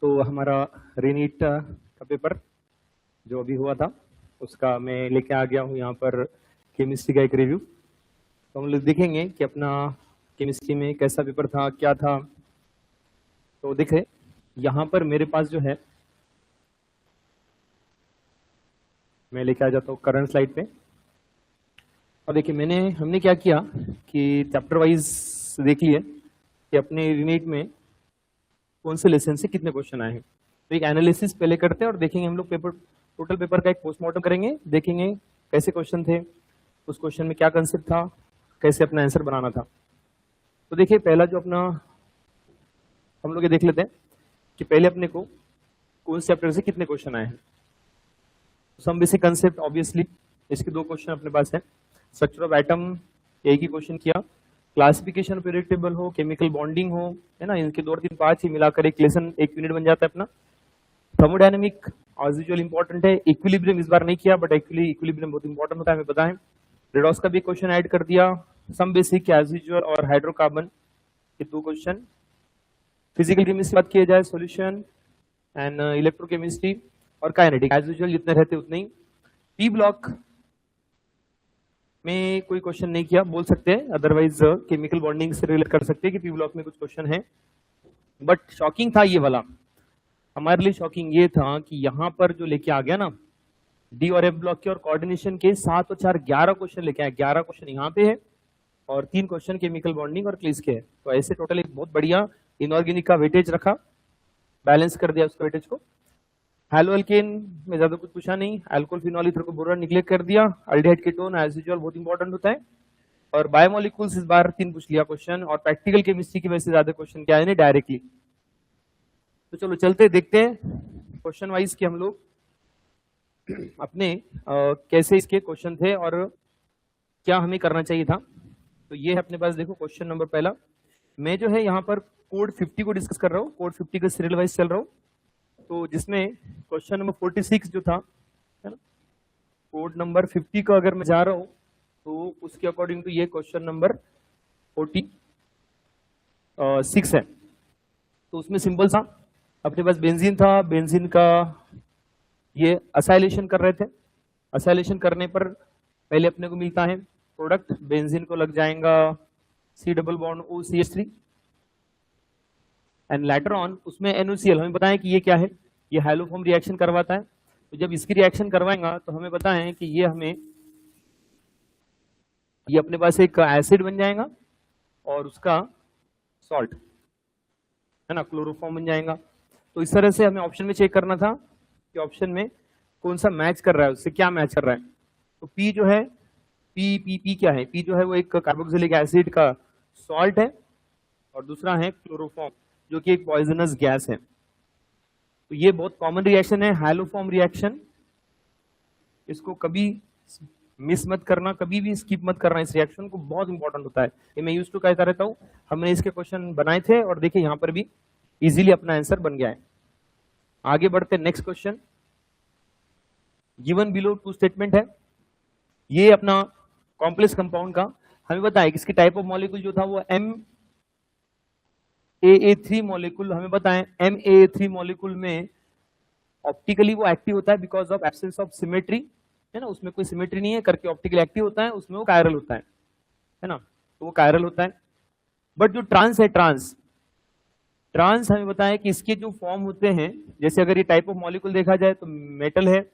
तो हमारा रीनीट का पेपर जो अभी हुआ था उसका मैं लेके आ गया हूँ यहाँ पर केमिस्ट्री का एक रिव्यू। तो हम लोग देखेंगे कि अपना केमिस्ट्री में कैसा पेपर था, क्या था। तो देखे यहाँ पर मेरे पास जो है, मैं लेके आ जाता हूँ करंट स्लाइड पे। और देखिए हमने क्या किया कि चैप्टर वाइज देख लिए कि अपने यूनिट में कौन से लेसन से कितने क्वेश्चन आए हैं। तो एक एनालिसिस पहले करते हैं और देखेंगे हम लोग टोटल पेपर का एक पोस्टमार्टम करेंगे, देखेंगे कैसे क्वेश्चन थे, उस क्वेश्चन में क्या कंसेप्ट था, कैसे अपना आंसर बनाना था। तो देखिए पहला जो अपना हम लोग ये देख लेते हैं कि पहले अपने को कौन से चैप्टर से कितने क्वेश्चन आए हैं। सम बेसिक कंसेप्ट ऑब्वियसली इसके 2 क्वेश्चन अपने पास है। स्ट्रक्चर ऑफ एटम एक ही क्वेश्चन किया, क्लासिफिकेशन पीरियड टेबल हो, केमिकल बॉन्डिंग हो, है ना, इनके 2-3 पार्ट ही मिलाकर एक लेसन एक यूनिट बन जाता है अपना। थर्मोडायनेमिक एज यूजुअल इंपॉर्टेंट है। इक्विलिब्रियम इस बार नहीं किया बट एक्चुअली इक्विलिब्रियम बहुत इंपॉर्टेंट होता है, हमें पता है। रेडॉक्स का भी क्वेश्चन ऐड कर दिया। सम बेसिक एज यूजुअल और हाइड्रोकार्बन के 2 क्वेश्चन। फिजिकल केमिस्ट्री बात किया जाए, सॉल्यूशन एंड इलेक्ट्रोकेमिस्ट्री और काइनेटिक एज यूजुअल जितने रहते उतने ही। पी ब्लॉक में कोई क्वेश्चन नहीं किया बोल सकते हैं, अदरवाइज केमिकल बॉन्डिंग से रिलेट कर सकते हैं कि पी ब्लॉक में कुछ क्वेश्चन है। बट शॉकिंग था ये वाला, हमारे लिए शॉकिंग ये था कि यहाँ पर जो लेके आ गया ना डी और एफ ब्लॉक के और कोऑर्डिनेशन के 7 और 4 11 क्वेश्चन लेके आए। 11 क्वेश्चन यहाँ पे है और 3 क्वेश्चन केमिकल बॉन्डिंग और क्लीस के है। तो ऐसे टोटल एक बहुत बढ़िया इनऑर्गेनिक का वेटेज रखा, बैलेंस कर दिया उसका वेटेज को। हेलो अल्केन में ज्यादा कुछ पूछा नहीं, अल्कोहल फिनॉल ईथर को बोरान निग्लेक्ट कर दिया। अल्डिहाइड कीटोन एज यूजुअल बहुत इंपॉर्टेंट होता है। और बायोमोलिक्यूल्स इस बार 3 पूछ लिया क्वेश्चन, और प्रैक्टिकल केमिस्ट्री की वजह से ज्यादा क्वेश्चन क्या है नहीं डायरेक्टली। तो चलो चलते देखते हैं क्वेश्चन वाइज कि हम लोग अपने कैसे इसके क्वेश्चन थे और क्या हमें करना चाहिए था। तो ये है अपने पास, देखो क्वेश्चन नंबर पहला। मैं जो है यहाँ पर कोड 50 को डिस्कस कर रहा हूँ, कोड 50 का सीरियल वाइज चल रहा हूँ। तो जिसमें क्वेश्चन नंबर 46 जो था, है ना, कोड नंबर 50 का अगर मैं जा रहा हूँ तो उसके अकॉर्डिंग टू ये क्वेश्चन नंबर 46 है। तो उसमें सिंपल सा अपने पास बेंजीन था, बेंजीन का ये असाइलेशन कर रहे थे। असाइलेशन करने पर पहले अपने को मिलता है प्रोडक्ट, बेंजीन को लग जाएगा C double bond OCH3 and later on उसमें NaCl। हमें पता है कि ये क्या है, ये हाइलोफॉर्म रिएक्शन करवाता है। तो जब इसकी रिएक्शन करवाएगा तो हमें पता है कि ये अपने पास एक एसिड बन जाएगा और उसका सॉल्ट, है ना, क्लोरोफॉर्म बन जाएगा। तो इस तरह से हमें ऑप्शन में चेक करना था कि ऑप्शन में कौन सा मैच कर रहा है, उससे क्या मैच कर रहा है। तो पी जो है, पी क्या है, पी जो है वो एक कार्बोक्सिलिक एसिड का सॉल्ट है और दूसरा है क्लोरोफॉर्म जो कि एक पॉइजनस गैस है। तो ये बहुत कॉमन रिएक्शन है, हाइलोफॉर्म रिएक्शन। इसको कभी मिस मत करना, कभी भी स्किप मत करना, इस रिएक्शन को बहुत इंपॉर्टेंट होता है। ये मैं यूज टू कहता रहता हूँ, हमने इसके क्वेश्चन बनाए थे और देखिए यहाँ पर भी इजीली अपना आंसर बन गया है। आगे बढ़ते next question. Given below 2 statement है, ये अपना कॉम्प्लेक्स कंपाउंड का हमें बताया कि इसकी टाइप ऑफ मॉलिक्यूल जो था वो MAA3 मॉलिक्यूल। हमें बताएं MAA3 मॉलिक्यूल में ऑप्टिकली वो एक्टिव होता है because of absence of symmetry, है ना, उसमें कोई सिमेट्री नहीं है करके ऑप्टिकली एक्टिव होता है, उसमें वो कायरल होता है ना, तो वो कायरल होता है। बट जो ट्रांस है, ट्रांस हमें बताया कि इसके जो फॉर्म होते हैं, जैसे अगर ये टाइप ऑफ मॉलिक्यूल देखा जाए तो मेटल है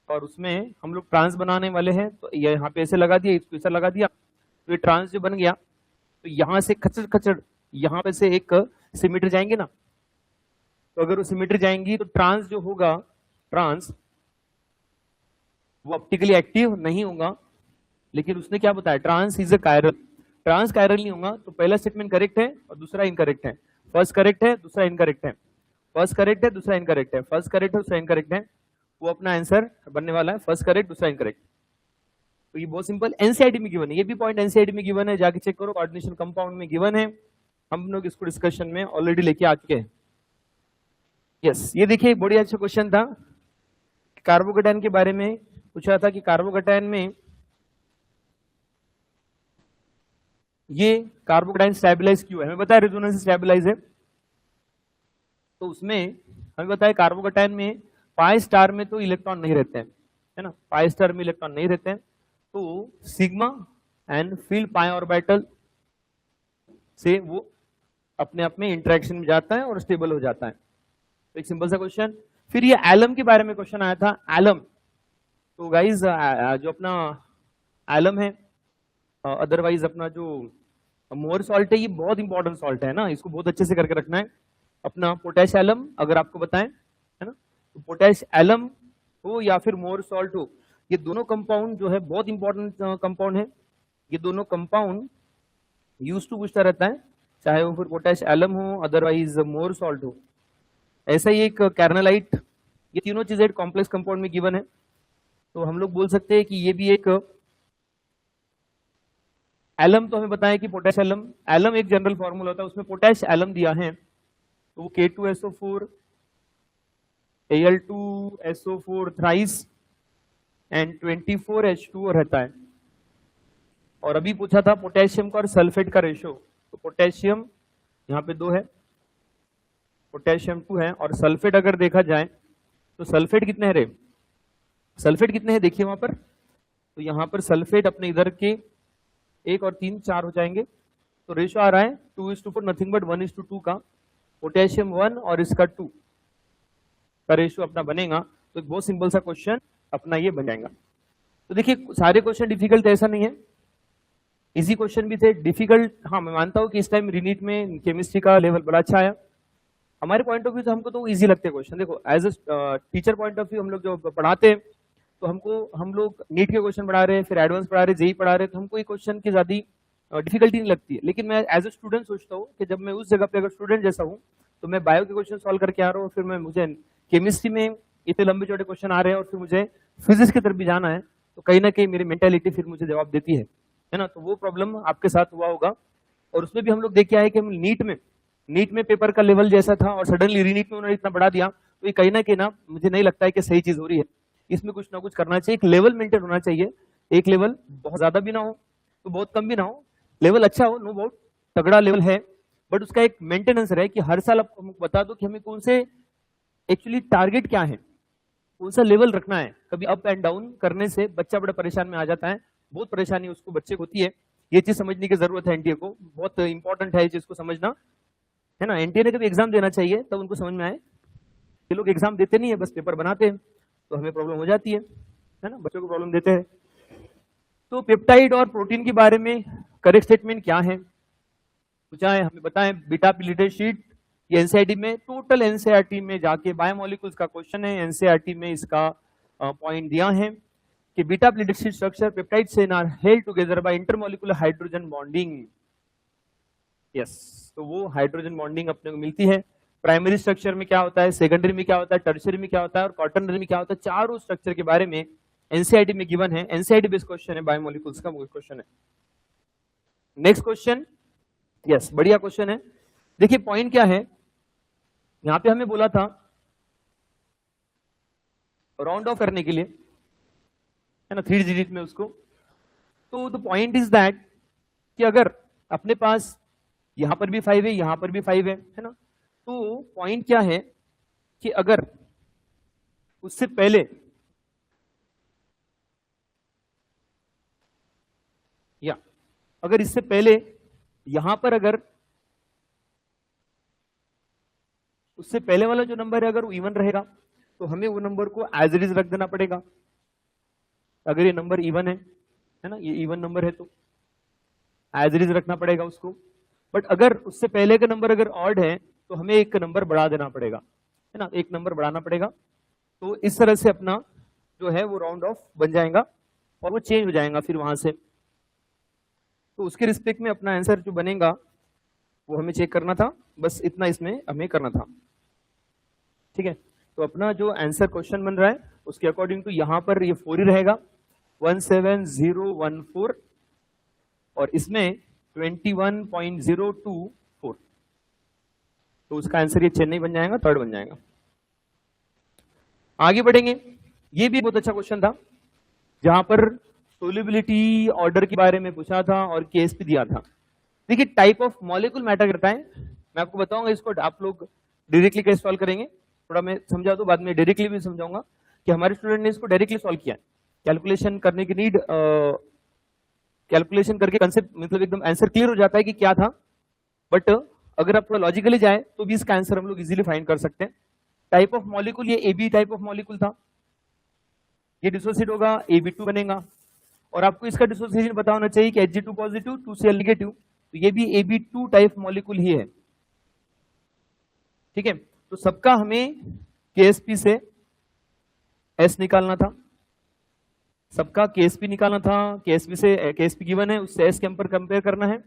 और उसमें हम लोग ट्रांस बनाने वाले हैं, तो ये यहाँ पे ऐसे लगा दिया, इसको ऐसा लगा दिया, तो ये ट्रांस जो बन गया, तो यहां से खचड़ खचड़ यहाँ पे से एक सिमेट्री जाएंगे ना, तो अगर वो सिमेट्री जाएंगी तो ट्रांस जो होगा, ट्रांस वो ऑप्टिकली एक्टिव नहीं होगा। लेकिन उसने क्या बताया, trans is a chiral. Trans chiral नहीं होगा तो पहला स्टेटमेंट करेक्ट है और दूसरा इनकरेक्ट है। फर्स्ट करेक्ट है, दूसरा इनकरेक्ट है। फर्स्ट करेक्ट है, दूसरा इनकरेक्ट है। फर्स्ट करेक्ट है, दूसरा इनकरेक्ट है। वो अपना आंसर बनने वाला है फर्स्ट करेक्ट, दूसरा इनकरेक्ट। तो ये बहुत सिंपल एनसीईआरटी में गिवन है, ये भी पॉइंट एनसीईआरटी में गिवन है, जाके चेक करो, कोऑर्डिनेशन कंपाउंड में गिवन है। हम लोग इसको डिस्कशन में ऑलरेडी लेके आ चुके हैं। यस, ये देखिए बड़ी अच्छा क्वेश्चन था, कार्बोकेटायन के बारे में पूछा था कि कार्बोकेटायन में ये कार्बोकेटायन स्टेबलाइज क्यों है। हमें पता है रेजोनेंस स्टेबलाइज है, तो उसमें हमें बताया कार्बोकैटायन में पाई स्टार में तो इलेक्ट्रॉन नहीं रहते हैं, है ना, पाई स्टार में इलेक्ट्रॉन नहीं रहते हैं, तो sigma and field pi orbital से वो अपने आप में इंटरेक्शन में जाता है और स्टेबल हो जाता है। तो एक सिंपल सा क्वेश्चन। फिर ये एलम के बारे में क्वेश्चन आया था, एलम। तो गाइज जो अपना एलम है, अदरवाइज अपना जो मोर सॉल्ट है, ये बहुत इंपॉर्टेंट सॉल्ट है ना, इसको बहुत अच्छे से करके रखना है। अपना पोटेश एलम अगर आपको बताएं, है ना, तो पोटेश एलम हो या फिर मोर सॉल्ट हो, ये दोनों कंपाउंड जो है बहुत इंपॉर्टेंट कंपाउंड है। ये दोनों कंपाउंड यूज टू पूछता रहता है, चाहे वो फिर पोटेश एलम हो अदरवाइज मोर सॉल्ट हो। ऐसा ही एक कैर्नलाइट, ये तीनों चीजें कॉम्प्लेक्स कंपाउंड में गिवन है, तो हम लोग बोल सकते हैं कि ये भी एक एलम। तो हमें बताया कि पोटेश एलम, एलम एक जनरल फॉर्मूला होता है, उसमें पोटेश एलम दिया है, तो वो K2SO4 Al2SO4 thrice and 24H2O रहता है। और अभी पूछा था पोटेशियम का और सल्फेट का रेशो, तो पोटेशियम यहाँ पे 2 है, पोटेशियम 2 है, और सल्फेट अगर देखा जाए तो सल्फेट कितने हैं रे, सल्फेट कितने हैं देखिए वहां पर, तो यहाँ पर सल्फेट अपने इधर के 1 और 3 4 हो जाएंगे, तो रेशो आ रहा है 2:4, नथिंग बट 1:2 का, पोटेशियम 1 और इसका 2 का रेशो अपना बनेगा। तो एक बहुत सिंपल सा क्वेश्चन अपना ये बन जाएगा। तो देखिए सारे क्वेश्चन डिफिकल्ट ऐसा नहीं है, इजी क्वेश्चन भी थे, डिफिकल्ट हाँ मैं मानता हूँ कि इस टाइम रीनीट में केमिस्ट्री का लेवल बड़ा अच्छा आया। हमारे पॉइंट ऑफ व्यू से हमको तो इजी लगते हैं क्वेश्चन। देखो as a teacher point of view हम लोग जो पढ़ाते हैं, तो हम लोग नीट के क्वेश्चन पढ़ा रहे हैं, फिर एडवांस पढ़ा रहे हैं, जेई पढ़ा रहे हैं, तो हमको ये क्वेश्चन की ज्यादा डिफिकल्टी नहीं लगती है। लेकिन मैं एज अ स्टूडेंट सोचता हूँ कि जब मैं उस जगह पे अगर स्टूडेंट जैसा हूँ, तो मैं बायो के क्वेश्चन सॉल्व करके आ रहा हूँ, फिर मुझे केमिस्ट्री में इतने लंबे चौड़े क्वेश्चन आ रहे हैं, और फिर मुझे फिजिक्स की तरफ भी जाना है, तो कहीं ना कहीं मेरी मेंटेलिटी फिर मुझे जवाब देती है ना। तो वो प्रॉब्लम आपके साथ हुआ होगा, और उसमें भी हम लोग देख के आए कि हम नीट में पेपर का लेवल जैसा था और सडनली रीनीट में उन्होंने इतना बढ़ा दिया, तो ये कहीं ना मुझे नहीं लगता है कि सही चीज हो रही है। इसमें कुछ ना कुछ करना चाहिए, एक लेवल मेंटेन होना चाहिए, एक लेवल बहुत ज्यादा भी ना हो तो बहुत कम भी ना हो, लेवल अच्छा हो, नो बहुत तगड़ा लेवल है, बट उसका एक मेंटेनेंस रहे कि हर साल आपको बता दो कि हमें कौन से एक्चुअली टारगेट क्या है, कौन सा लेवल रखना है। कभी अप एंड डाउन करने से बच्चा बड़ा परेशान में आ जाता है, बहुत परेशानी उसको बच्चे को होती है। ये चीज समझने की जरूरत है, एनटीए को बहुत इंपॉर्टेंट है ये चीज को समझना, है ना। एनटीए ने कभी एग्जाम देना चाहिए तब उनको समझ में आए, ये लोग एग्जाम देते नहीं है, बस पेपर बनाते हैं, तो हमें प्रॉब्लम हो जाती है ना, बच्चों को प्रॉब्लम देते हैं। तो पेप्टाइड और प्रोटीन के बारे में करेक्ट स्टेटमेंट क्या है पूछा है, हमें बताएं। बीटा पिलिटेड शीट, ये एनसीईआरटी में, टोटल एनसीईआरटी में जाके बायोमोलिक्यूल्स का क्वेश्चन है, एनसीईआरटी में इसका पॉइंट दिया है कि beta pleated sheet structure peptide chain are held together by intermolecular hydrogen bonding. Yes, तो वो हाइड्रोजन बॉन्डिंग अपने को मिलती है। प्राइमरी स्ट्रक्चर में क्या होता है, सेकेंडरी में क्या होता है, टर्शियरी में क्या होता है और क्वाटरनरी में क्या होता है, चारों स्ट्रक्चर के बारे में एनसीईआरटी में गिवन है। एनसीईआरटी बेस्ड क्वेश्चन है, बायोमोलिक्यूल्स का क्वेश्चन है। नेक्स्ट क्वेश्चन, यस बढ़िया क्वेश्चन है। देखिए पॉइंट क्या है, यहां पे हमें बोला था राउंड ऑफ करने के लिए, है ना, 3 डिजिट में उसको। तो द पॉइंट इज दैट कि अगर अपने पास यहां पर भी 5 है, यहां पर भी 5 है ना, तो पॉइंट क्या है कि अगर उससे पहले या अगर इससे पहले यहां पर अगर उससे पहले वाला जो नंबर है अगर वो इवन रहेगा, तो हमें वो नंबर को एज इट इज रख देना पड़ेगा। अगर ये नंबर इवन है ना, ये इवन नंबर है तो एज इट इज रखना पड़ेगा उसको। बट अगर उससे पहले का नंबर अगर ऑड है तो हमें एक नंबर बढ़ा देना पड़ेगा, है ना, एक नंबर बढ़ाना पड़ेगा। तो इस तरह से अपना जो है वो राउंड ऑफ बन जाएगा और वो चेंज हो जाएगा फिर वहां से। तो उसके रिस्पेक्ट में अपना आंसर जो बनेगा वो हमें चेक करना था, बस इतना इसमें हमें करना था, ठीक है। तो अपना जो आंसर क्वेश्चन बन रहा है उसके अकॉर्डिंग टू यहाँ पर ये 4 ही रहेगा, 17014, और इसमें 21.024, तो उसका आंसर ये चेन्नई बन जाएगा, 3rd बन जाएगा। आगे बढ़ेंगे, ये भी बहुत अच्छा क्वेश्चन था जहां पर सोल्युबिलिटी ऑर्डर के बारे में पूछा था और केस भी दिया था। देखिए टाइप ऑफ मॉलिक्यूल मैटर करता है, मैं आपको बताऊंगा इसको, आप लोग डायरेक्टली कैसे सॉल्व करेंगे, थोड़ा मैं समझा दो, बाद में डायरेक्टली भी समझाऊंगा कि हमारे स्टूडेंट ने इसको डायरेक्टली सॉल्व किया है। कैलकुलेशन करने की नीड, कैलकुलेशन करके कंसेप्ट मतलब एकदम आंसर क्लियर हो जाता है कि क्या था, बट अगर आप थोड़ा लॉजिकली जाए तो भी इसका आंसर हम लोग इजीली फाइंड कर सकते हैं। टाइप ऑफ मॉलिक्यूल, ये AB टाइप ऑफ मॉलिक्यूल था, ये डिसोसिएट होगा, AB2 बनेगा, और आपको इसका डिसोसिएशन पता होना चाहिए कि Hg2 पॉजिटिव 2Cl नेगेटिव, तो ये भी AB2 टाइप मॉलिक्यूल ही है। ठीक है, तो सबका हमें KSP से S निकालना था, सबका KSP निकालना था, KSP से KSP गिवन है, उससे S के ऊपर कंपेयर करना है,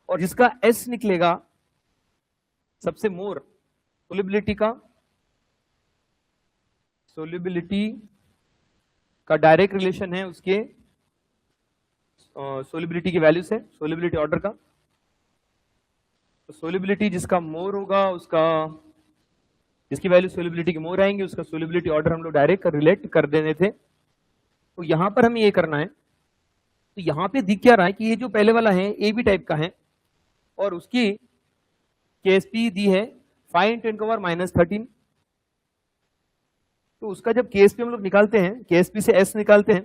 और जिसका S निकलेगा सबसे मोर सोल्युबिलिटी का डायरेक्ट रिलेशन है उसके सोल्युबिलिटी की वैल्यू से, सोल्युबिलिटी ऑर्डर का। तो सोल्युबिलिटी जिसका मोर होगा, उसका जिसकी वैल्यू सोल्युबिलिटी की मोर आएंगे, उसका सोल्युबिलिटी ऑर्डर हम लोग डायरेक्ट रिलेट कर देने थे। तो यहां पर हमें ये करना है, तो यहां पे दिख क्या रहा है कि ये जो पहले वाला है AB टाइप का है और उसकी KSP दी है 5 × 10⁻13, तो उसका जब KSP हम लोग निकालते हैं, KSP से S निकालते हैं,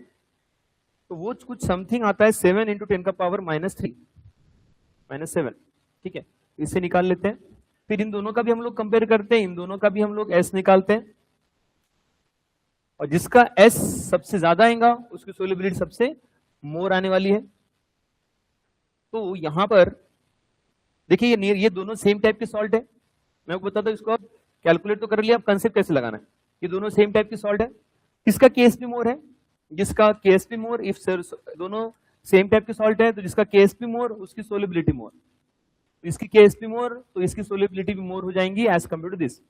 तो वो कुछ समथिंग आता है 7 × 10⁻3 -7। ठीक है, इससे निकाल लेते हैं, फिर इन दोनों का भी हम लोग कंपेयर करते हैं, इन दोनों का भी हम लोग S निकालते हैं, और जिसका S सबसे ज्यादा आएगा उसकी सोल्युबिलिटी सबसे मोर आने वाली है। तो यहां पर देखिए ये दोनों सेम टाइप के सॉल्ट है, मैं आपको बताता हूं, इसको आप कैलकुलेट तो कर लिया, अब कंसेप्ट कैसे लगाना है। ये दोनों सेम टाइप के सॉल्ट है, किसका KSP मोर है, जिसका KSP मोर, इफ दोनों सेम टाइप के सॉल्ट है तो जिसका KSP मोर उसकी सोल्युबिलिटी मोर, इसकी KSP मोर तो इसकी सोल्युबिलिटी भी मोर हो जाएंगी एज कंपेयर टू दिस।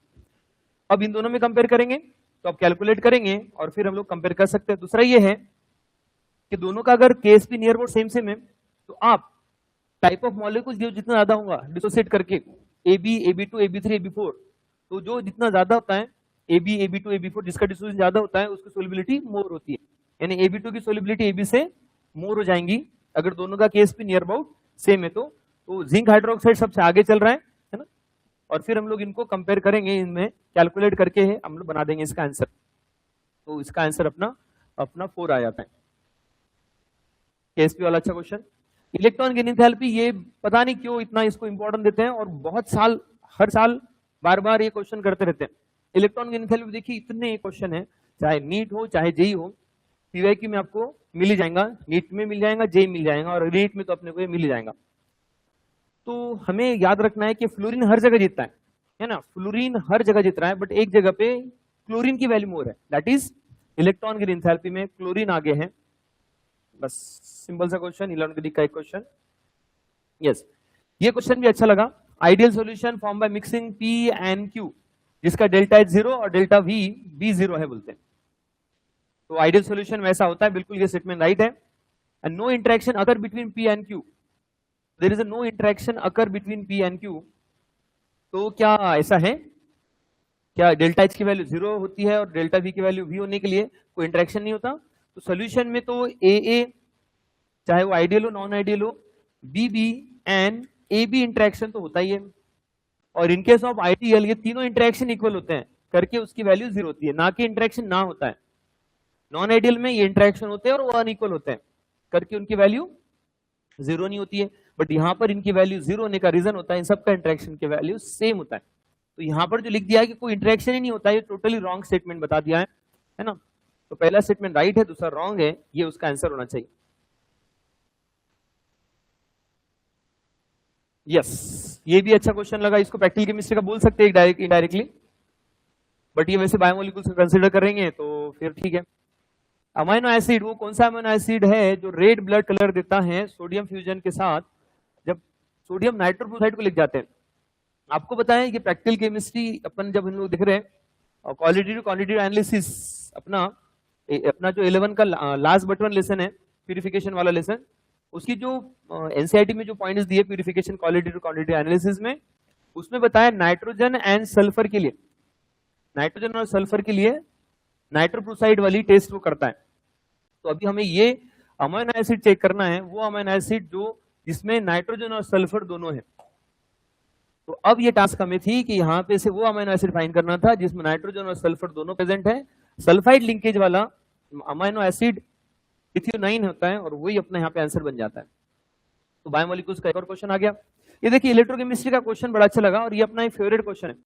अब इन दोनों में कंपेयर करेंगे तो आप कैलकुलेट करेंगे और फिर हम लोग कंपेयर कर सकते हैं। दूसरा ये है कि दोनों का अगर KSP near about same same है तो आप टाइप ऑफ मॉलिक्यूल जो जितना ज्यादा होगा डिसोसिएट करके AB, AB2, AB3, AB4, तो जो जितना ज्यादा होता है AB, AB2, AB4 जिसका डिसोसिएशन ज्यादा होता है उसकी सोल्युबिलिटी मोर होती है, यानी AB2 की सोल्युबिलिटी AB से मोर हो जाएंगी अगर दोनों का KSP नियर अबाउट सेम है। तो जिंक हाइड्रोक्साइड सबसे आगे चल रहा है ना, और फिर हम लोग इनको कंपेयर करेंगे, इनमें कैलकुलेट करके है हम लोग बना देंगे इसका आंसर। तो इसका आंसर अपना 4 आ जाता है। KSP वाला अच्छा क्वेश्चन। इलेक्ट्रॉन गेन एंथैल्पी, ये पता नहीं क्यों इतना इसको इंपॉर्टेंट देते हैं और बहुत साल हर साल बार बार ये क्वेश्चन करते रहते हैं। इलेक्ट्रॉन गेन एंथैल्पी देखिए इतने क्वेश्चन है, चाहे नीट हो चाहे जेई हो, पीवाईक्यू में आपको मिल ही जाएगा, नीट में मिल जाएगा, जेई मिल जाएगा, और नीट में तो अपने को ये मिल ही जाएगा। तो हमें याद रखना है कि फ्लोरीन हर जगह जीतता है ना, फ्लोरीन हर जगह जीत रहा है, बट एक जगह पे क्लोरीन की वैल्यू मोर है, that is electron gain enthalpy में क्लोरीन आगे है। बस सिंपल सा क्वेश्चन, इलेक्ट्रॉन का एक क्वेश्चन। यस, ये क्वेश्चन भी अच्छा लगा। Ideal solution form by mixing P and Q, जिसका डेल्टा H 0 और डेल्टा V B 0 है बोलते हैं। तो आइडियल सॉल्यूशन वैसा होता है, बिल्कुल ये स्टेटमेंट राइट है। And no interaction occur between P and Q, there is a no interaction occur between P and Q। तो क्या ऐसा है, क्या डेल्टा H की वैल्यू 0 होती है और डेल्टा V की वैल्यू V होने के लिए कोई इंटरेक्शन नहीं होता? तो सोल्यूशन में तो AA चाहे वो आइडियल हो नॉन आइडियल हो, BB एंड AB इंटरेक्शन तो होता ही है, और इन केस ऑफ आइडियल ये तीनों इंटरेक्शन इक्वल होते हैं करके उसकी वैल्यू 0 होती है, ना कि इंटरेक्शन ना होता है। नॉन आइडियल में ये इंटरेक्शन होते हैं और वो अनइक्वल होते हैं करके उनकी वैल्यू 0 नहीं होती है, बट यहां पर इनकी वैल्यू 0 होने का रीजन होता है इन सबका इंटरेक्शन की वैल्यू सेम होता है। तो यहां पर जो लिख दिया है कि कोई इंटरेक्शन ही नहीं होता है, ये टोटली रॉन्ग स्टेटमेंट बता दिया है ना। तो पहला स्टेटमेंट राइट है, दूसरा रॉन्ग है, ये उसका आंसर होना चाहिए। यस, ये भी अच्छा क्वेश्चन लगा, इसको प्रैक्टिकल केमिस्ट्री का बोल सकते हैं डायरेक्ट इनडायरेक्टली, बट ये वैसे बायोमोलिक्यूल्स को कंसीडर करेंगे तो फिर ठीक है। अमाइनो एसिड, वो कौन सा अमाइनो एसिड है जो रेड ब्लड कलर देता है सोडियम फ्यूजन के साथ जब सोडियम नाइट्रोक्लोराइड को लिख जाते हैं? आपको बताएं ये प्रैक्टिकल केमिस्ट्री अपन जब हम लोग दिख रहे हैं क्वालिटेटिव क्वांटिटेटिव एनालिसिस, अपना जो 11 का लास्ट बट वन लेसन है प्यूरिफिकेशन वाला लेसन, उसकी जो एनसीईआरटी में जो पॉइंट्स दिए प्यूरिफिकेशन क्वालिटेटिव क्वांटिटेटिव एनालिसिस में, उसमें बताया नाइट्रोजन एंड सल्फर के लिए, नाइट्रोजन और सल्फर के लिए नाइट्रोप्रोसाइड वाली टेस्ट वो करता है। तो अभी हमें ये अमाइनो एसिड चेक करना है, वो अमाइनो एसिड जो जिसमें नाइट्रोजन और सल्फर दोनों है। तो अब ये टास्क हमें थी कि यहाँ पे से वो अमीनो एसिड फाइंड करना था जिसमें नाइट्रोजन और सल्फर दोनों प्रेजेंट है। सल्फाइड लिंकेज वाला अमीनो एसिड इथियोनाइन होता है और वही अपना यहाँ पे आंसर बन जाता है। तो बायोमोलिक्यूल्स का एक और क्वेश्चन आ गया। ये देखिए इलेक्ट्रोकेमिस्ट्री का क्वेश्चन बड़ा अच्छा लगा और ये अपना एक फेवरेट क्वेश्चन है।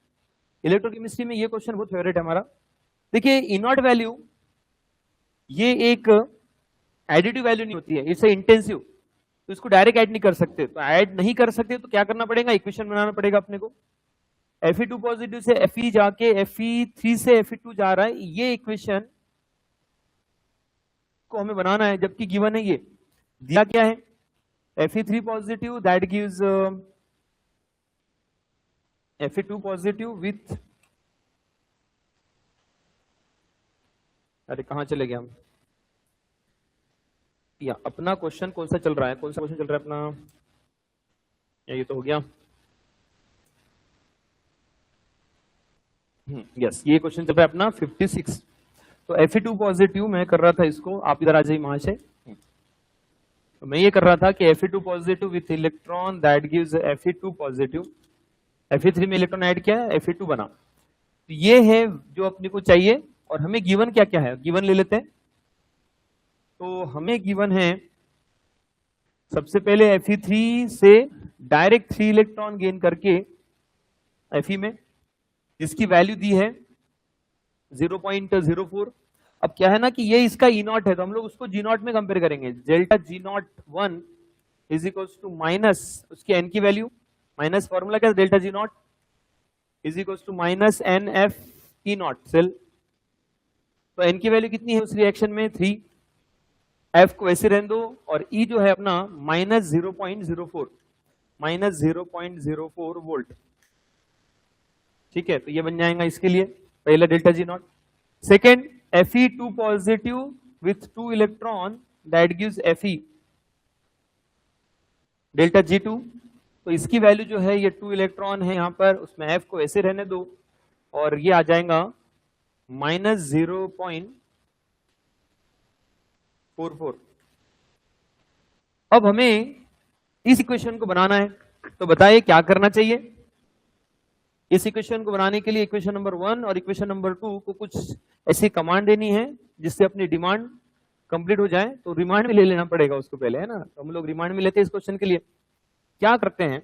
इलेक्ट्रोकेमिस्ट्री में ये क्वेश्चन बहुत फेवरेट है हमारा। देखिए इनॉट वैल्यू ये एक एडिटिव वैल्यू नहीं होती है, इट्स इंटेंसिव, तो इसको डायरेक्ट ऐड नहीं कर सकते। तो ऐड नहीं कर सकते तो क्या करना पड़ेगा, इक्वेशन बनाना पड़ेगा अपने को। Fe2 पॉजिटिव से Fe जाके Fe3 से Fe2 जा रहा है, ये इक्वेशन को हमें बनाना है, जबकि गिवन है ये दिया क्या है Fe3 positive that gives Fe2 positive with, अरे कहां चले गए हम, या अपना क्वेश्चन कौन सा चल रहा है, कौन सा क्वेश्चन चल रहा है अपना, ये तो हो गया। यस ये क्वेश्चन चल रहा है अपना 56। तो Fe2 पॉजिटिव मैं कर रहा था इसको, आप इधर आ जाइए महाशय। तो मैं ये कर रहा था कि Fe2 positive with electron that gives Fe2 positive, Fe3 में इलेक्ट्रॉन ऐड किया है Fe2 बना। तो ये है जो अपने को चाहिए। और हमें गिवन क्या क्या है, गिवन ले लेते हैं। तो हमें गिवन है सबसे पहले Fe3 से डायरेक्ट 3 इलेक्ट्रॉन गेन करके Fe में, जिसकी वैल्यू दी है 0.04। अब क्या है ना कि ये इसका E नॉट है, तो हम लोग उसको G नॉट में कंपेयर करेंगे। Delta G not 1 is equals to minus उसकी n की वैल्यू, माइनस फॉर्मूला क्या है, delta G not is equals to minus NF E not cell. तो n की वैल्यू कितनी है उस रिएक्शन में 3, F को ऐसे रहने दो, और E जो है अपना माइनस 0.04, माइनस 0.04 वोल्ट। ठीक है, तो ये बन जाएगा इसके लिए पहला delta G not. Second Fe2 positive with 2 electron that gives Fe delta G2। तो इसकी वैल्यू जो है ये 2 इलेक्ट्रॉन है यहाँ पर, उसमें F को ऐसे रहने दो, और ये आ जाएगा माइनस 0.44। अब हमें इस इक्वेशन को बनाना है, तो बताइए क्या करना चाहिए। इस इक्वेशन को बनाने के लिए इक्वेशन नंबर 1 और इक्वेशन नंबर 2 को कुछ ऐसी कमांड देनी है जिससे अपनी डिमांड कंप्लीट हो जाए। तो रिमांड में ले लेना पड़ेगा उसको पहले, है ना। तो हम लोग रिमांड में लेते हैं इस क्वेश्चन के लिए। क्या करते हैं,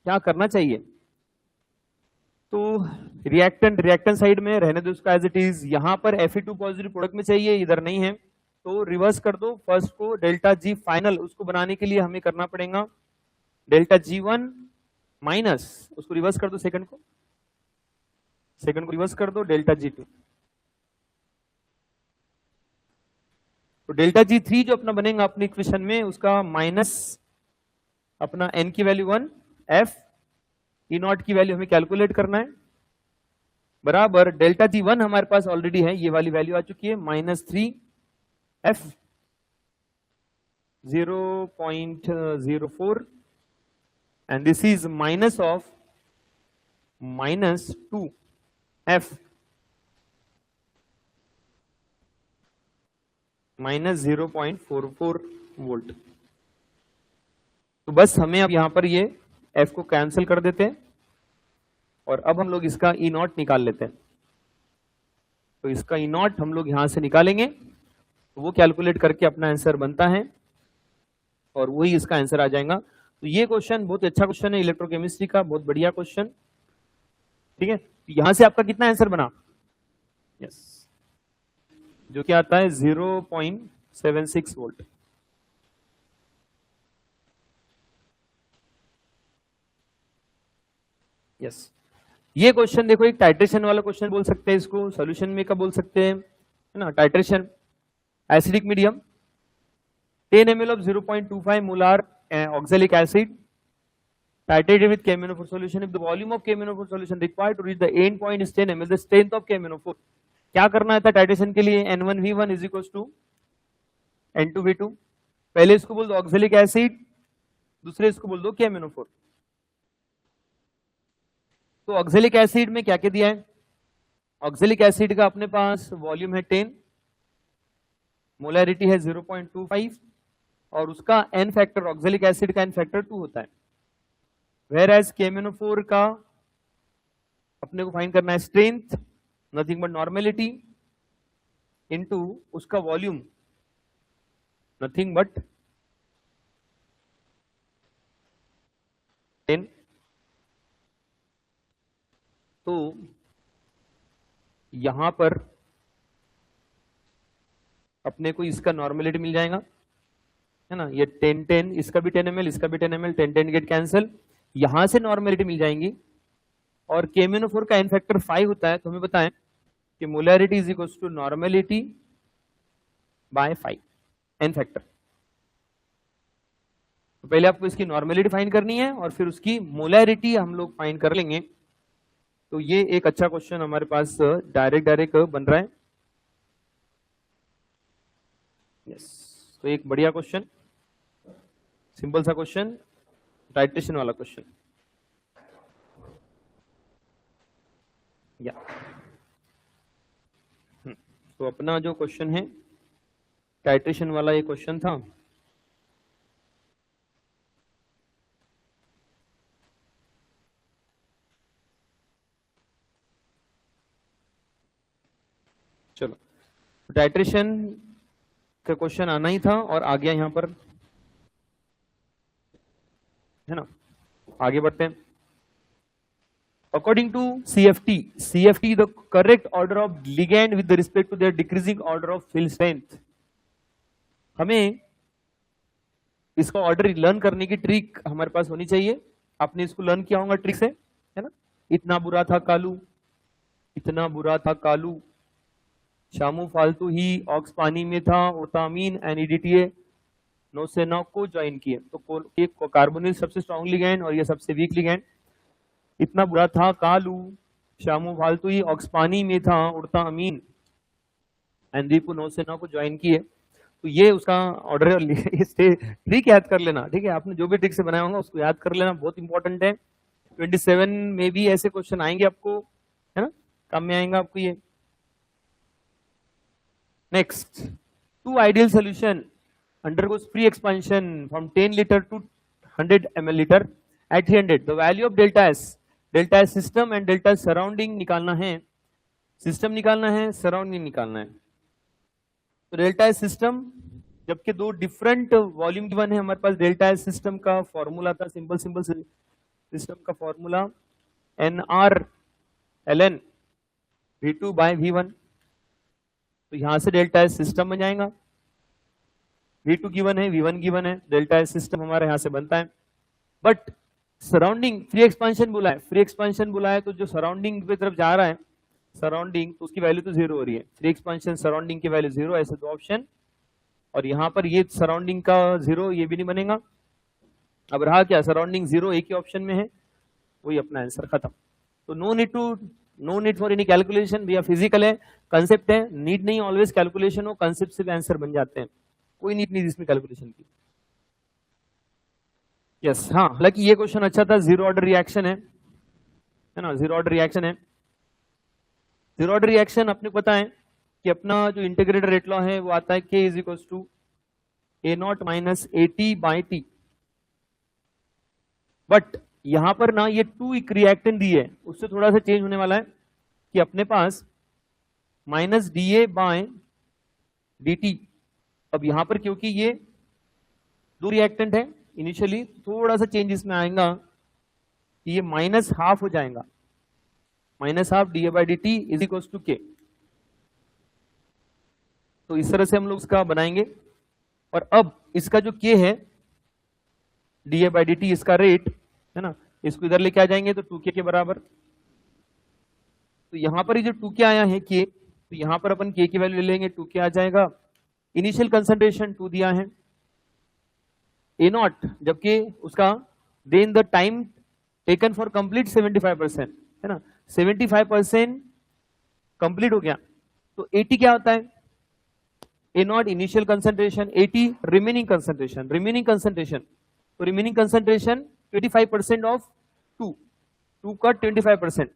क्या करना चाहिए, तो रिएक्टेंट साइड में रहने दो उसका एज इट इज। यहां पर Fe2 पॉजिटिव प्रोडक्ट में चाहिए, इधर नहीं है, तो रिवर्स कर दो फर्स्ट को। डेल्टा G फाइनल उसको बनाने के लिए हमें करना पड़ेगा डेल्टा G1 माइनस, उसको रिवर्स कर दो सेकंड को रिवर्स कर दो डेल्टा G2। तो डेल्टा G3 जो अपना बनेगा अपनी इक्वेशन में, उसका माइनस अपना n की वैल्यू 1, F E नॉट की वैल्यू हमें कैलकुलेट करना है, बराबर डेल्टा G1 हमारे पास ऑलरेडी है, ये वाली वैल्यू आ चुकी है minus 3 F 0.04 and this is minus of minus 2 F minus 0.44 volt. तो बस हमें अब यहां पर ये F को कैंसिल कर देते हैं, और अब हम लोग इसका E नॉट निकाल लेते हैं। तो इसका E नॉट हम लोग यहां से निकालेंगे, तो वो कैलकुलेट करके अपना आंसर बनता है, और वही इसका आंसर आ जाएगा। तो ये क्वेश्चन बहुत अच्छा क्वेश्चन है इलेक्ट्रोकेमिस्ट्री का, बहुत बढ़िया क्वेश्चन। ठीक है, यहां से आपका कितना आंसर बना, यस, जो क्या आता है 0.76 वोल्ट। यस, ये क्वेश्चन देखो एक टाइट्रेशन वाला क्वेश्चन बोल सकते हैं इसको, सॉल्यूशन में का बोल सकते हैं, है ना। Titration acidic medium 10 ml of 0.25 molar oxalic acid titrated with KMnO4 solution. If the volume of KMnO4 solution required to reach the end point is 10 ml, the strength of KMnO4, क्या करना था टाइट्रेशन के लिए, N1V1 is equals to N2V2। पहले इसको बोल दो oxalic acid, दूसरे इसको बोल दो KMnO4। तो ऑक्सैलिक एसिड में क्या क्या दिया है, ऑक्सैलिक एसिड का अपने पास वॉल्यूम है 10, मोलैरिटी है 0.25, और उसका एन फैक्टर, ऑक्सैलिक एसिड का एन फैक्टर 2 होता है। वेयर एज KMnO4 का अपने को फाइंड करना है strength, nothing but normality, into उसका वॉल्यूम, नथिंग बट 10। तो यहां पर अपने को इसका नॉर्मेलिटी मिल जाएगा, है ना, ये 10-10, इसका भी 10 ml, इसका भी 10 ml, 10-10 गेट कैंसिल, यहां से नॉर्मेलिटी मिल जाएंगी। और KMnO4 का एन फैक्टर 5 होता है, तो हमें बताएं कि molarity is equal to normality by 5 N factor. तो पहले आपको इसकी नॉर्मेलिटी फाइंड करनी है और फिर उसकी मोलैरिटी हम लोग फाइंड कर लेंगे। तो ये एक अच्छा क्वेश्चन हमारे पास डायरेक्ट बन रहा है। यस, तो एक बढ़िया क्वेश्चन, सिंपल सा क्वेश्चन, टाइट्रेशन वाला क्वेश्चन। या तो अपना जो क्वेश्चन है टाइट्रेशन वाला ये क्वेश्चन था। चलो, टाइट्रेशन का क्वेश्चन आना ही था और आ गया यहां पर, है ना। आगे बढ़ते हैं। According to CFT the correct order of ligand with respect to their decreasing order of field strength। हमें इसका ऑर्डर लर्न करने की ट्रिक हमारे पास होनी चाहिए। आपने इसको लर्न किया होगा ट्रिक से, है ना। इतना बुरा था कालू, इतना बुरा था कालू, शामू फालतू ही, ऑक्स पानी में था, ओटामीन NADTA नौसेना को ज्वाइन किए। तो कार्बोनिल सबसे स्ट्रॉन्ग लिगैंड और ये सबसे वीक लिगैंड। इतना बुरा था कालू, शामू फालतू ही, ऑक्स पानी में था, उड़ता अमीन एंदीपू नौसेना को ज्वाइन किए। तो ये उसका ऑर्डर ट्रिक याद कर लेना, ठीक है। आपने जो भी ट्रिक से बनाया होगा उसको याद कर लेना, बहुत इंपॉर्टेंट है। 27 में भी ऐसे क्वेश्चन आएंगे आपको, है ना, काम में आएगा आपको ये। Next, 2 ideal solution undergoes free expansion from 10 liter to 100 ml liter at 300। the value of delta S system and delta surrounding निकालना है, सिस्टम निकालना है, सराउंडिंग निकालना है। तो डेल्टा एस सिस्टम, जबकि दो डिफरेंट वॉल्यूम गिवन है हमारे पास। डेल्टा एस सिस्टम का फॉर्मूला था, सिंपल सिस्टम का formula NR V2 by V1। तो यहां से डेल्टा एस सिस्टम बन जाएगा। V2 गिवन है, V1 गिवन है, डेल्टा एस सिस्टम हमारे यहां से बनता है। बट सराउंडिंग फ्री एक्सपांशन बोला है, फ्री एक्सपांशन बोला है, तो जो सराउंडिंग की तरफ जा रहा है सराउंडिंग, तो उसकी वैल्यू तो 0 हो रही है। फ्री एक्सपांशन सराउंडिंग की वैल्यू 0, ऐसे 2 ऑप्शन। और यहां पर ये सराउंडिंग का 0, ये भी नहीं बनेगा। अब रहा क्या, सराउंडिंग 0 एक ही ऑप्शन में है, वही अपना आंसर, खत्म। तो no need for any calculation, भैया फिजिकल है, कंसेप्ट है, नीड नहीं ऑलवेज कैलकुलेशन हो, कंसेप्ट से भी आंसर बन जाते हैं, कोई नीड नहीं इसमें कैलकुलेशन की। यस, हाँ, हालांकि ये क्वेश्चन अच्छा था, जीरो ऑर्डर रिएक्शन है ना, जीरो ऑर्डर रिएक्शन है। जीरो ऑर्डर रिएक्शन अपने को पता है कि अपना जो इंटीग्रेटेड रेट लॉ है वो आता है K is equal to A0 minus AT by T। But यहां पर ना ये 2 एक रिएक्टेंट दी है, उससे थोड़ा सा चेंज होने वाला है कि अपने पास माइनस DA बाय DT। अब यहां पर क्योंकि ये 2 रिएक्टेंट है इनिशियली, थोड़ा सा चेंज इसमें आएगा कि ये माइनस हाफ हो जाएगा, minus half DA by DT is equal to K। तो इस तरह से हम लोग इसका बनाएंगे। और अब इसका जो K है DA बाई DT, इसका रेट है ना, इसको इधर लेके आ जाएंगे तो 2K के बराबर। तो यहां पर ये जो 2K आया है K, तो यहां पर अपन K की वैल्यू ले लेंगे, 2K आ जाएगा। इनिशियल कंसंट्रेशन 2 दिया है, A0, जबकि उसका then the time taken for complete 75%, है ना, 75% कंप्लीट हो गया। तो 80 क्या होता है, A0 initial concentration, 80 remaining concentration, तो रिमेनिंग कंसंट्रेशन 25% ऑफ 2 का 25%,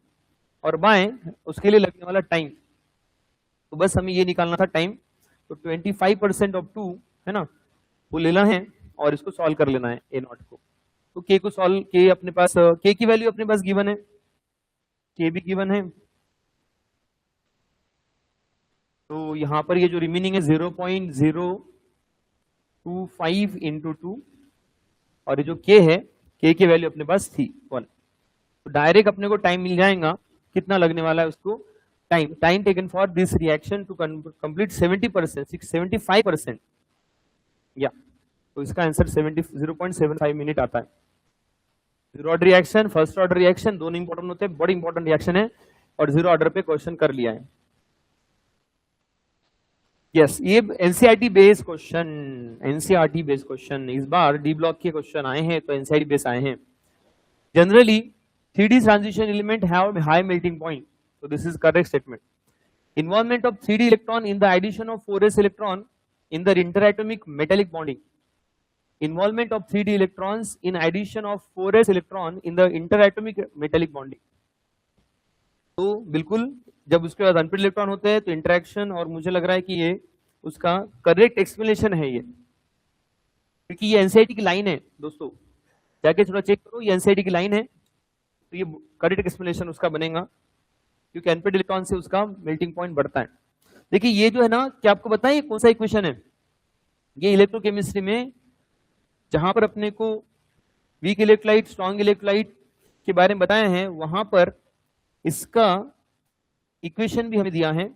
और बाय उसके लिए लगने वाला टाइम, तो बस हमें ये निकालना था टाइम। तो 25% ऑफ 2 है ना, वो लेना है और इसको सॉल्व कर लेना है A0 को। तो के को सॉल्व, के अपने पास, के की वैल्यू अपने पास गिवन है, के भी गिवन है। तो यहां पर ये जो रिमेनिंग है 0.025 इंटू 2, और ये जो के है, के की वैल्यू अपने पास थी 1। तो डायरेक्ट अपने को टाइम मिल जाएगा, कितना लगने वाला है उसको, time taken for this reaction to complete 70%, 75%, या तो इसका आंसर 0.75 मिनट आता है। Zero order reaction, first order reaction दोनों इंपॉर्टेंट होते हैं, बड़ी इंपॉर्टेंट रिएक्शन है, और जीरो ऑर्डर पे क्वेश्चन कर लिया है। यस, ये NCERT based question, NCERT based question इस बार डी ब्लॉक के क्वेश्चन आए हैं, तो एनसीईआरटी बेस्ड आए हैं। Generally 3D transition element have high melting point, so this is correct statement. Involvement of 3D electron in the addition of 4s electron in the interatomic metallic bonding. Involvement of 3D electrons in addition of 4s electron in the interatomic metallic bonding. तो बिल्कुल जब उसके बाद unpaired electron होते हैं तो interaction, और मुझे लग रहा है कि ये उसका करेक्ट एक्सप्लेनेशन है ये, क्योंकि ये एनसीईआरटी की लाइन है दोस्तों, जाके थोड़ा चेक करो, ये एनसीईआरटी की लाइन है, तो ये करेक्ट एक्सप्लेनेशन उसका बनेगा, क्योंकि अनपेड इलेक्ट्रॉन से उसका मेल्टिंग पॉइंट बढ़ता है। देखिए ये जो है ना, क्या आपको बताएं कौन सा इक्वेशन है, ये इलेक्ट्रोकेमिस्ट्री में जहां पर अपने को वीक इलेक्ट्रोलाइट, स्ट्रॉन्ग इलेक्ट्रोलाइट के बारे में बताया है, वहां पर इसका इक्वेशन भी हमें दिया है,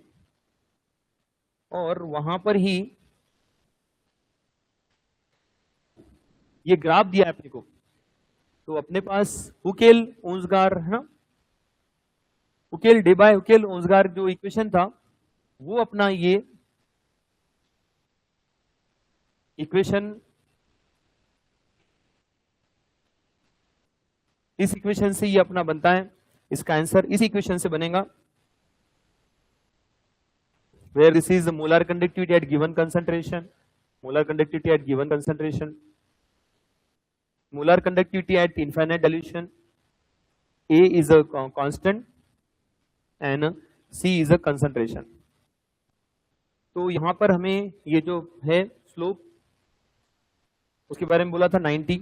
और वहां पर ही ये ग्राफ दिया है अपने को। तो अपने पास हुकेल ओंसगार है ना, हुकेल डेबाय हुकेल ओंसगार जो इक्वेशन था, वो अपना ये इक्वेशन, इस इक्वेशन से ये अपना बनता है, इसका आंसर इस इक्वेशन से बनेगा, where this is the molar conductivity at given concentration, molar conductivity at given concentration, molar conductivity at infinite dilution, A is a constant and C is a concentration। तो यहां पर हमें ये जो है स्लोप, उसके बारे में बोला था 90,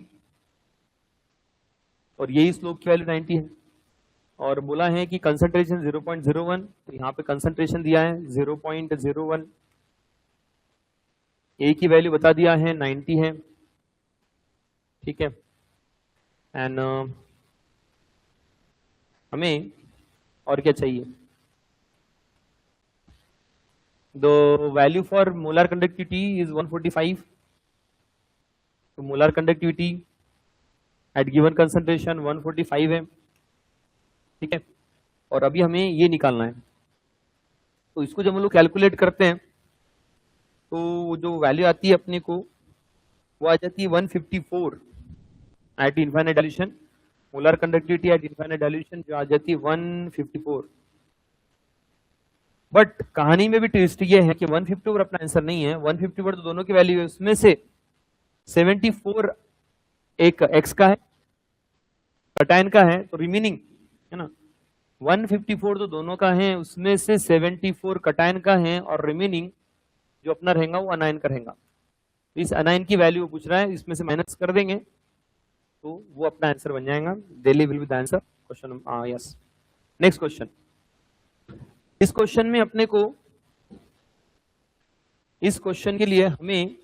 और यही स्लोप की वैल्यू 90 है, और बोला है कि कंसंट्रेशन 0.01, तो यहाँ पे कंसंट्रेशन दिया है 0.01, ए की वैल्यू बता दिया है 90 है, ठीक है। एंड हमें और क्या चाहिए, the value for molar conductivity is 145, तो molar conductivity eight given concentration 145 है, ठीक है। और अभी हमें ये निकालना है, तो इसको जब हम लोग कैलकुलेट करते हैं तो जो वैल्यू आती है अपने को, वो आ जाती है 154 eight infinite dilution, molar conductivity eight infinite dilution जो आ जाती है 154। बट कहानी में भी ट्विस्ट ये है कि 154 अपना आंसर नहीं है, 154 तो दोनों की वैल्यू है, उसमें से 74 एक एक्स का है, कटायन का है, तो रिमेनिंग है ना 154 तो दोनों का है, उसमें से 74 कटायन का है, और रिमेनिंग जो अपना रहेगा वो अनायन का रहेगा। इस अनायन की वैल्यू पूछ रहा है, इसमें से माइनस कर देंगे तो वो अपना आंसर बन जाएगा, Delhi will be the answer question. Yes, next question. इस क्वेश्चन में अपने को, इस क्वेश्चन के लिए हमें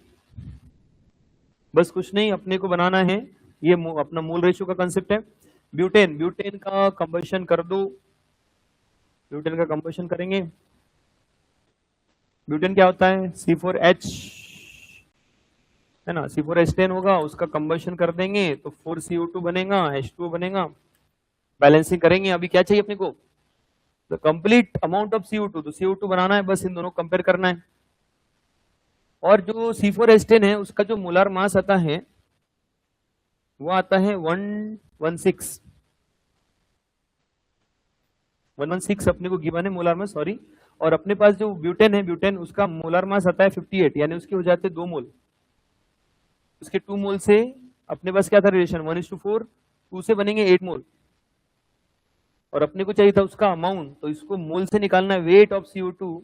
बस कुछ नहीं, अपने को बनाना है, ये अपना मोल रेशियो का कंसेप्ट है। ब्यूटेन, ब्यूटेन का कंबशन कर दो, ब्यूटेन का कंबशन करेंगे, ब्यूटेन क्या होता है C4H है ना, C4H10 होगा, उसका कंबशन कर देंगे तो 4CO2 बनेगा, H2O बनेगा, बैलेंसिंग करेंगे। अभी क्या चाहिए अपने को, the complete amount of CO2, तो CO2 बनाना है, बस इन दोनों कंपेयर करना है। और जो C4H10 है उसका जो मोलर मास आता है वो आता है 116 अपने को गिवन है मोलर मास, सॉरी। और अपने पास जो ब्यूटेन है, ब्यूटेन उसका मोलर मास आता है 58, यानी उसके हो जाते 2 मोल, उसके 2 मोल से अपने पास क्या था रिलेशन 1:4, 2 से बनेंगे 8 मोल, और अपने को चाहिए था उसका अमाउंट, तो इसको मोल से निकालना है। Weight of CO2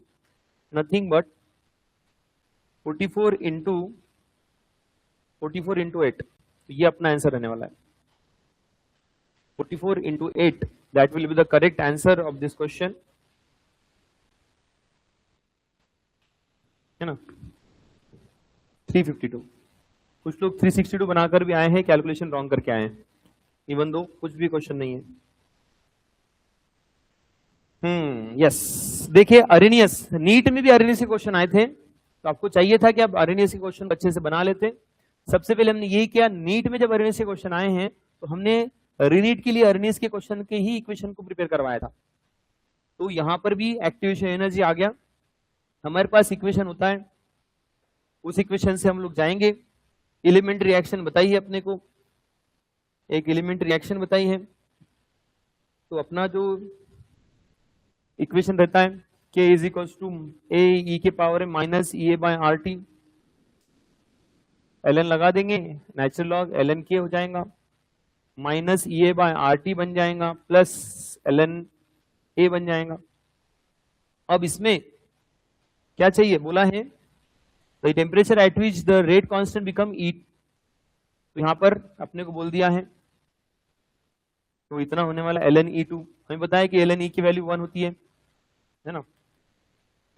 nothing but 44 into 8, तो ये अपना आंसर रहने वाला है। 44 into 8, that will be the correct answer of this question, है ना। 352, कुछ लोग 362 बनाकर भी आए हैं, कैलकुलेशन रॉन्ग करके आए हैं, इवन दो कुछ भी क्वेश्चन नहीं है। यस, देखिए अरेनियस, नीट में भी अरेनियस के क्वेश्चन आए थे, तो आपको चाहिए था कि आप अरेनियस के क्वेश्चन अच्छे से बना लेते। सबसे पहले हमने यही किया, नीट में जब अरेनियस के क्वेश्चन आए हैं तो हमने रीनीट के लिए अरेनियस के क्वेश्चन के ही इक्वेशन को प्रिपेयर करवाया था। तो यहां पर भी एक्टिवेशन एनर्जी आ गया, हमारे पास इक्वेशन होता है, उस इक्वेशन से हम लोग जाएंगे। एलिमेंट रिएक्शन बताइए अपने को, एक एलिमेंट रिएक्शन बताई है, तो अपना जो इक्वेशन रहता है K इज इक्वल्स टू ए ई के पावर है माइनस ई ए बाय आर टी, ln लगा देंगे, नेचुरल लॉग ln के हो जाएगा, माइनस ई ए बाय आर टी बन जाएगा, प्लस ln ए बन जाएगा। अब इसमें क्या चाहिए बोला है, the temperature at which the rate constant become e, तो यहां पर अपने को बोल दिया है तो इतना होने वाला ln E2, हमें बताया कि ln E की वैल्यू 1 होती है ना।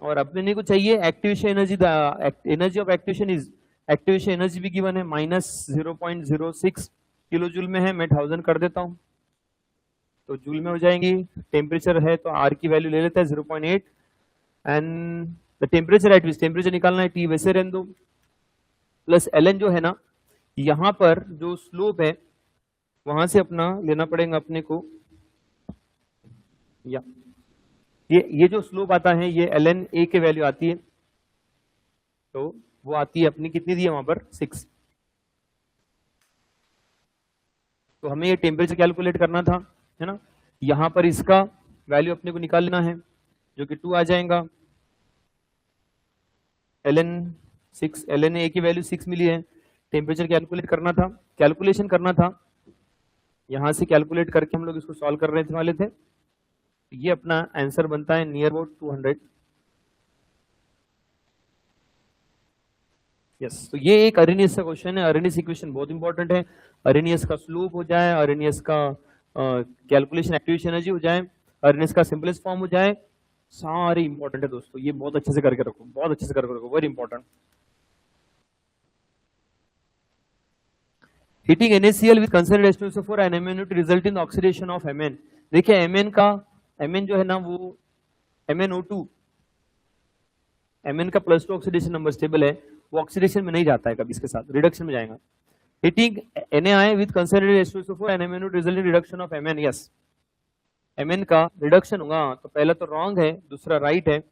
और अपने को चाहिए activation energy, the energy of activation is, activation energy भी गिवन है माइनस 0.06 किलो जूल में है, मैं 1000 कर देता हूं तो जूल में हो जाएंगी। टेम्परेचर है तो आर की वैल्यू ले लेते हैं 0.8, and the temperature at which, temperature निकालना है टी वैसे रहने दो, प्लस ln जो है ना, यहां पर जो स्लोप है वहां से अपना लेना पड़ेगा अपने को, या ये जो स्लोप आता है ये ln a के वैल्यू आती है, तो वो आती है अपनी कितनी दी है वहां पर 6। तो हमें ये टेम्परेचर कैलकुलेट करना था, है ना। यहां पर इसका वैल्यू अपने को निकाल लेना है जो कि 2 आ जाएगा, ln a की वैल्यू 6 मिली है, टेम्परेचर कैलकुलेट करना था, कैलकुलेशन करना था, यहां से कैलकुलेट करके हम लोग इसको सॉल्व कर रहे थे वाले थे, ये अपना आंसर बनता है नियर अबाउट 200। यस, तो ये एक अरेनियस का क्वेश्चन है, अरेनियस इक्वेशन बहुत इंपॉर्टेंट है, अरेनियस का स्लोप हो जाए, अरेनियस का कैलकुलेशन एक्टिवेशन एनर्जी हो जाए, अरेनियस का सिंपलेस्ट फॉर्म हो जाए, सारे इंपॉर्टेंट है दोस्तों, ये बहुत अच्छे से करके रखो, बहुत अच्छे से करके रखो, very important. Heating NaCl with concentrated H2SO4 and MnO to result in the oxidation of Mn। देखिए Mn का, Mn जो है ना वो MnO2, Mn का +2 ऑक्सीडेशन नंबर स्टेबल है, वो ऑक्सीडेशन में नहीं जाता है कभी, इसके साथ रिडक्शन में जाएगा। Heating NaI with concentrated H2SO4 and MnO to result in reduction of Mn। Yes, Mn का रिडक्शन होगा, तो पहला तो रॉन्ग है, दूसरा राइट है,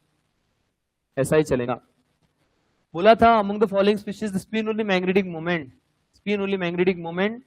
ऐसा ही चलेगा। बोला था among the following species spin only magnetic moment, spin only magnetic moment